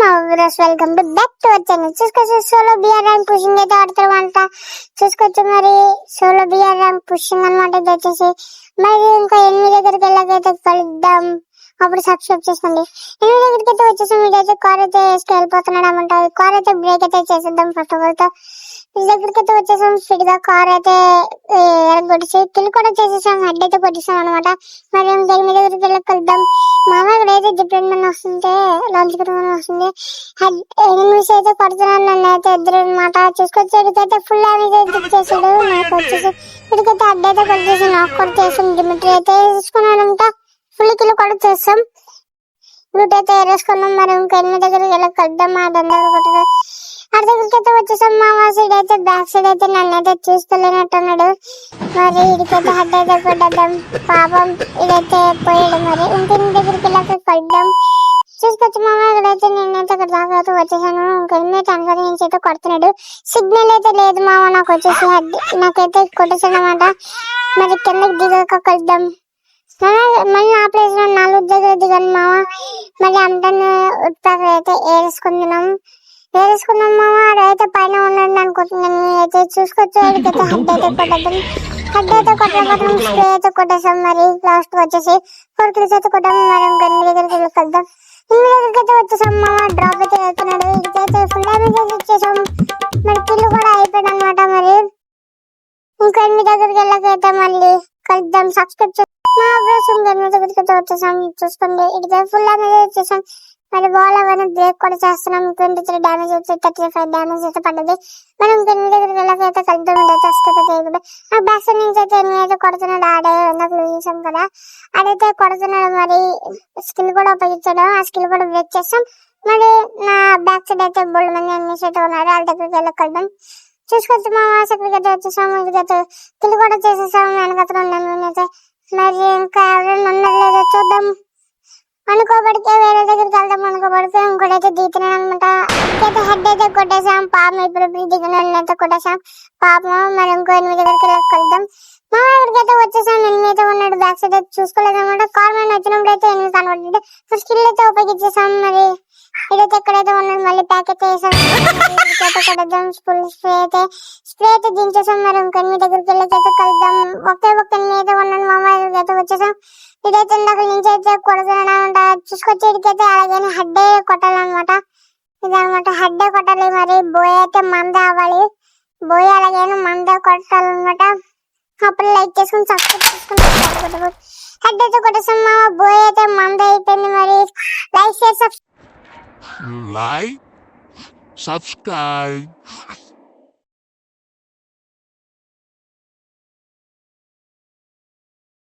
మా viewers, welcome to back to our channel. చూసుకోవచ్చు solo BR rank pushing అయితే ఆడుతామంట. చూసుకోవచ్చు మరి సోలో బిఆర్ ర్యాంక్ పుషింగ్ అనమాట. ఇది వచ్చేసి మరి ఇంకా 8 దగ్గరికి వెళ్ళకైతే కలుద్దాం. అప్పుడు సబ్స్క్రైబ్ చేసుకోండి. 8 దగ్గరికి అయితే వచ్చేసి మీరైతే కార్ అయితే వేసుకు వెళ్ళిపోతున్నాడు అనమాట. కార్ అయితే బ్రేక్ అయితే చేసేద్దాం. ఫస్ట్ ఆఫ్ ఆల్ తో ఈ దగ్గరికి అయితే వచ్చేసాం. స్పీడ్ గా కార్ అయితే కొట్టేసి కిల్ కూడా చేసేసాం. హెడ్ అయితే కొట్టేసాం అనమాట. మరి 8 దగ్గరికి వెళ్ళి కలుద్దాం. మామ ఇక్కడైతే డిఫరెంట్ వస్తుంటే లాంచ్ వస్తుంది. ఎనిమిస్ అయితే కొడుతున్నాను నన్ను అయితే ఇద్దరు అనమాట. చూసుకొచ్చి ఇక్కడికైతే ఫుల్ డ్యామేజ్ అయితే చేసాడు. నాకు వచ్చేసి ఇక్కడికైతే హెడ్ అయితే కొట్టేసి నాకు కూడా చేసాం. డిమిట్రీ అయితే వేసుకున్నాడంట. ఫుల్ కిల్ కూడా చేస్తాం. రూట్ అయితే వేసుకున్నాం. మరి ఇంకా 8 దగ్గరికి వెళ్ళి కలుద్దాం. ఆ దండలు కొట్టడం అటు దగ్గరికి అయితే వచ్చేసాం. మా సైడ్ అయితే బ్యాక్ సైడ్ అయితే నన్ను అయితే చూసుకోలేనట్టున్నాడు. మరి ఇడికైతే హెడ్ అయితే కొట్టేద్దాం. పాపం ఇదైతే పోయాడు. మరి ఇంకొన్ని దగ్గరికి వెళ్ళాక కలుద్దాం. చూసుకోవచ్చు మామ ఇక్కడైతే నేనైతే అక్కడ దాకా అయితే వచ్చేసాను. ఇంకొన్నైతే అనుసరించి అయితే కొడుతున్నాడు. సిగ్నల్ అయితే లేదు మామ. నాకు వచ్చేసి హెడ్ నాకైతే కొట్టేసాడు అనమాట. మరి కిందకి దిగాక కలుద్దాం. మళ్ళీ నా ప్లేస్ లో 4 దగ్గర దిగాను మామ. మళ్ళీ అందరిని ఉత్పాక అయితే వేరేసుకున్నాం మామ. అడైతే పైన ఉన్నాడు అనుకుంటున్నాను. అయితే చూసుకోవచ్చు ఇక్కడికైతే హెడ్ అయితే కొట్టేద్దాం. హెడ్ అయితే కొట్టడం స్ప్రే అయితే కొట్టేసాం. మరి లాస్ట్ వచ్చేసి 4 కిల్స్ అయితే కొట్టాం. మరి ఇంకొన్ని దగ్గరికి వెళ్ళిపోద్దాం. ఇన్ని దగ్గరికి అయితే వచ్చేసాం మామ. డ్రాప్ అయితే వెళ్తున్నాడు. ఇక్కడైతే ఫుల్ డ్యామేజ్ అయితే ఇచ్చేసాం. మరి కిల్ కూడా అయిపోయాడు అనమాట. మరి ఇంకా 8 దగ్గరికి వెళ్ళకైతే మళ్ళీ కలుద్దాం. సబ్స్క్రైబ్ మా అభ్యాసం దగ్గరికి అయితే వచ్చేసాం. చూసుకోండి ఇక్కడైతే ఫుల్ డ్యామేజ్ వచ్చేసాం. మరి బాల్ అవన్నీ బ్రేక్ కూడా చేస్తున్నాం. 23 డ్యామేజ్ అయితే 35 డ్యామేజ్ అయితే పడ్డది. మనం 9 దగ్గరికి వెళ్ళకైతే కలుద్దాం. ఆ బ్యాక్ సైడ్ నుంచి అయితే 8 అయితే కొడుతున్నాడు. ఆడే చూసాం కదా, ఆడైతే కొడుతున్నాడు. మరి స్కిల్ కూడా ఉపయోగించాడు. ఆ స్కిల్ కూడా బ్రేక్ చేస్తాం. మరి నా బ్యాక్ సైడ్ అయితే బోల్డ్ మంది ఎనిమిస్ అయితే ఉన్నారు. వాళ్ళ దగ్గరికి వెళ్ళి కలుద్దాం. చూసుకోవచ్చు మా సెక్యూరిటీ అయితే వచ్చేసాము. ఇదిగైతే స్కిల్ కూడా చేసేసాము. వెనకతో ఉన్నాం మేమైతే. మరి ఇంకా ఎవరైనా ఉన్నారు లేదో చూద్దాం. అనుకోబడితే వేరే దగ్గరికి వెళ్దాం. అనుకోబడితే ఇంకోటైతే దిగుతున్నాను అనమాట. ఇంకైతే హెడ్ అయితే కొట్టేసాం. పాపం ఇప్పుడు దిగిన అయితే కొట్టేసాం. పాపం మరి ఇంకో 8 దగ్గరికి కలుద్దాం. మా ఇక్కడికైతే వచ్చేసాం. 8 అయితే ఉన్నాడు. బ్యాక్ సైడ్ అయితే చూసుకోలేదు అనమాట. కార్ మ్యాన్ వచ్చినప్పుడు అయితే 8 కనబడ్డాడు. స్కిల్ అయితే ఉపయోగించేసాం. మరి ఇదైతే ఎక్కడైతే ఉన్నాడు. మళ్ళీ ప్యాక్ అయితే వేసాం. కొట్టేద్దాం. ఫుల్ స్ప్రే అయితే దించేసాం. మరి ఇంకో 8 దగ్గరికి వెళ్ళైతే కలుద్దాం. ఒక్క 8 అయితే ఉన్నాడు. మామ ఇక్కడికైతే వచ్చేసాం. ఇదైతే ఇందాక నుంచి అయితే కొడుతున్నాడంట. చూసుకొచ్చి ఇడికైతే అలాగే హెడ్ కొట్టాలన్నమాట. ఇదనమాట హెడ్ కొట్టాలి. మరి బోయ్ అయితే మంద అవ్వాలి. బోయ్ అలాగే మంద కొట్టాలన్నమాట. అప్పుడు లైక్ చేసుకుని సబ్స్క్రైబ్ చేసుకుని హెడ్ అయితే కొట్టేసాం. మా బోయ్ అయితే మంద అయిపోయింది. మరి లైక్ షేర్ subscribe